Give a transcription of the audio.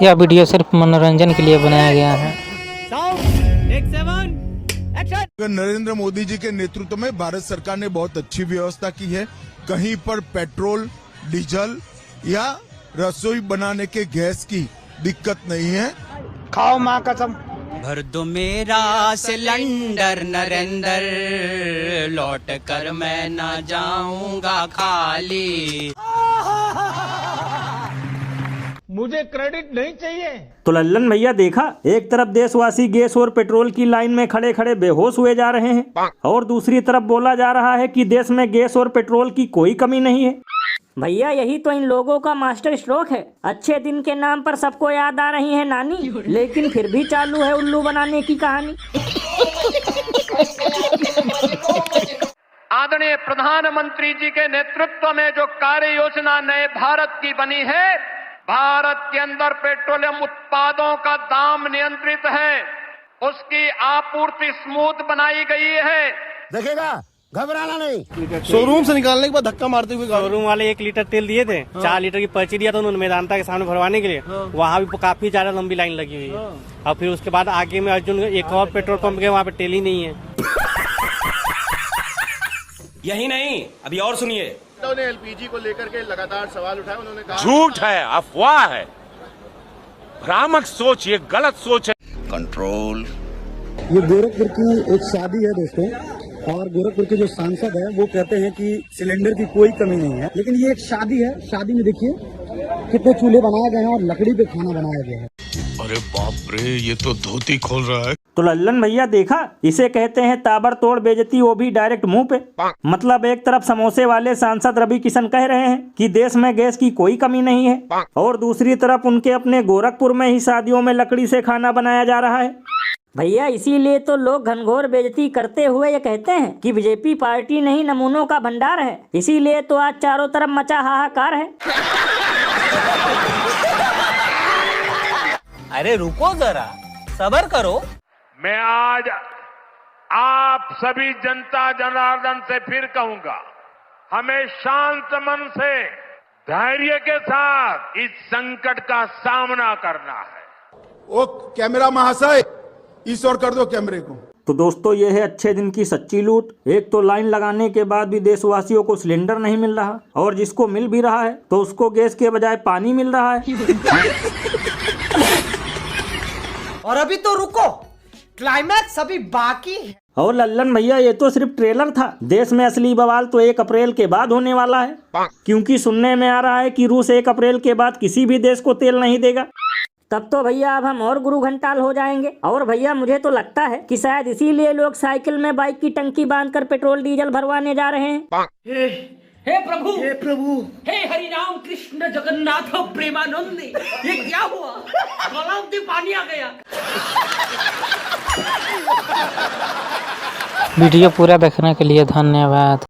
यह वीडियो सिर्फ मनोरंजन के लिए बनाया गया है। नरेंद्र मोदी जी के नेतृत्व में भारत सरकार ने बहुत अच्छी व्यवस्था की है। कहीं पर पेट्रोल, डीजल या रसोई बनाने के गैस की दिक्कत नहीं है। खाओ माँ कसम। भर दो मेरा सिलेंडर नरेंद्र, लौट कर मैं ना जाऊंगा खाली। मुझे क्रेडिट नहीं चाहिए। तो लल्लन भैया देखा, एक तरफ देशवासी गैस और पेट्रोल की लाइन में खड़े खड़े बेहोश हुए जा रहे हैं और दूसरी तरफ बोला जा रहा है कि देश में गैस और पेट्रोल की कोई कमी नहीं है। भैया यही तो इन लोगों का मास्टर स्ट्रोक है। अच्छे दिन के नाम पर सबको याद आ रही है नानी, लेकिन फिर भी चालू है उल्लू बनाने की कहानी। आदरणीय प्रधानमंत्री जी के नेतृत्व में जो कार्य योजना नए भारत की बनी है, भारत के अंदर पेट्रोलियम उत्पादों का दाम नियंत्रित है, उसकी आपूर्ति स्मूथ बनाई गई है। देखेगा, घबराना नहीं। शोरूम से निकालने के बाद धक्का मारते हुए शोरूम वाले 1 लीटर तेल दिए थे, 4 लीटर की पर्ची दिया था उन्होंने मेदांता के सामने भरवाने के लिए। वहाँ भी काफी ज्यादा लंबी लाइन लगी हुई है। और फिर उसके बाद आगे में अर्जुन एक और पेट्रोल पंप के वहाँ पे तेल ही नहीं है। यही नहीं, अभी और सुनिए। उन्होंने एलपीजी को लेकर के लगातार सवाल उठाए। उन्होंने कहा झूठ है, अफवाह है, भ्रामक सोच, ये गलत सोच है। कंट्रोल। ये गोरखपुर की एक शादी है दोस्तों, और गोरखपुर के जो सांसद है वो कहते हैं कि सिलेंडर की कोई कमी नहीं है, लेकिन ये एक शादी है। शादी में देखिए कितने चूल्हे बनाए गए हैं और लकड़ी पे खाना बनाया गया है। अरे बाप रे, ये तो धोती खोल रहा है। तो लल्लन भैया देखा, इसे कहते हैं ताबड़तोड़ बेइज्जती, वो भी डायरेक्ट मुंह पे। मतलब एक तरफ समोसे वाले सांसद रवि किशन कह रहे हैं कि देश में गैस की कोई कमी नहीं है, और दूसरी तरफ उनके अपने गोरखपुर में ही शादियों में लकड़ी से खाना बनाया जा रहा है। भैया इसीलिए तो लोग घनघोर बेइज्जती करते हुए ये कहते हैं कि बीजेपी पार्टी नहीं नमूनों का भंडार है। इसीलिए तो आज चारों तरफ मचा हाहाकार है। अरे रुको जरा, सब्र करो। मैं आज आप सभी जनता जनार्दन से फिर कहूंगा, हमें शांत मन से धैर्य के साथ इस संकट का सामना करना है। ओ कैमरा महाशय, इस ओर कर दो कैमरे को। तो दोस्तों ये है अच्छे दिन की सच्ची लूट। एक तो लाइन लगाने के बाद भी देशवासियों को सिलेंडर नहीं मिल रहा, और जिसको मिल भी रहा है तो उसको गैस के बजाय पानी मिल रहा है। और अभी तो रुको, क्लाइमैक्स अभी बाकी है। और लल्लन भैया ये तो सिर्फ ट्रेलर था। देश में असली बवाल तो 1 अप्रैल के बाद होने वाला है, क्योंकि सुनने में आ रहा है कि रूस 1 अप्रैल के बाद किसी भी देश को तेल नहीं देगा। तब तो भैया अब हम और गुरु घंटाल हो जाएंगे। और भैया मुझे तो लगता है कि शायद इसीलिए लोग साइकिल में बाइक की टंकी बांधकर पेट्रोल डीजल भरवाने जा रहे हैं। हे प्रभु, हे प्रभु, हे हरि राम कृष्ण जगन्नाथ प्रेमानंद, ये क्या हुआ? गला में पानी आ गया। वीडियो पूरा देखने के लिए धन्यवाद।